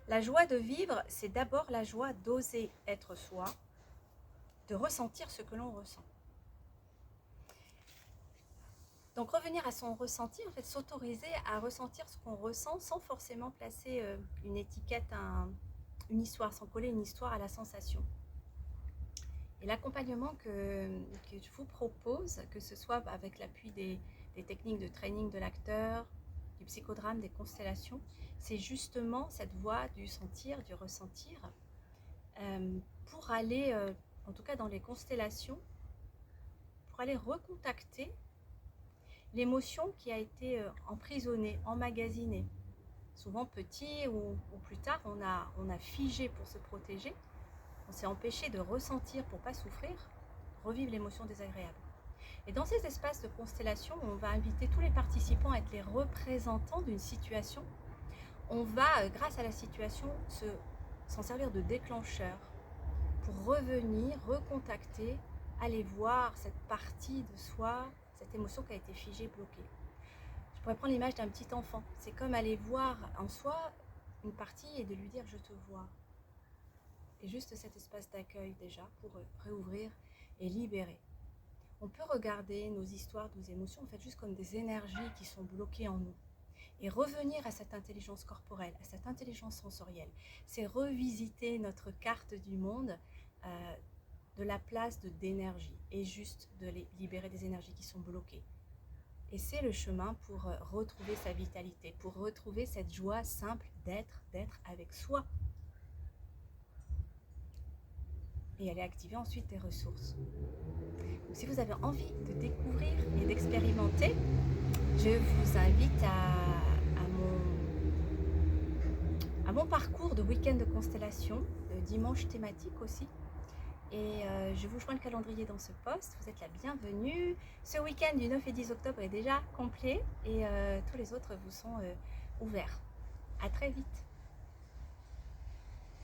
La joie de vivre, c'est d'abord la joie d'oser être soi, de ressentir ce que l'on ressent. Donc revenir à son ressenti, en fait, s'autoriser à ressentir ce qu'on ressent sans forcément placer une étiquette, une histoire, sans coller une histoire à la sensation. Et l'accompagnement que je vous propose, que ce soit avec l'appui des techniques de training de l'acteur, du psychodrame, des constellations, c'est justement cette voie du sentir, du ressentir, pour aller, en tout cas dans les constellations, pour aller recontacter l'émotion qui a été emprisonnée, emmagasinée. Souvent petit ou plus tard, on a figé pour se protéger, on s'est empêché de ressentir pour ne pas souffrir, revivre l'émotion désagréable. Et dans ces espaces de constellation, on va inviter tous les participants à être les représentants d'une situation. On va, grâce à la situation, s'en servir de déclencheur pour revenir, recontacter, aller voir cette partie de soi, cette émotion qui a été figée, bloquée. Je pourrais prendre l'image d'un petit enfant. C'est comme aller voir en soi une partie et de lui dire « je te vois ». Et juste cet espace d'accueil déjà pour réouvrir et libérer. On peut regarder nos histoires, nos émotions, en fait, juste comme des énergies qui sont bloquées en nous. Et revenir à cette intelligence corporelle, à cette intelligence sensorielle. C'est revisiter notre carte du monde de la place d'énergie et juste de les libérer des énergies qui sont bloquées. Et c'est le chemin pour retrouver sa vitalité, pour retrouver cette joie simple d'être avec soi. Et aller activer ensuite tes ressources. Donc, si vous avez envie de découvrir et d'expérimenter, je vous invite à mon parcours de week-end de constellation, de dimanche thématique aussi. Et je vous joins le calendrier dans ce post, vous êtes la bienvenue. Ce week-end du 9 et 10 octobre est déjà complet et tous les autres vous sont ouverts. À très vite.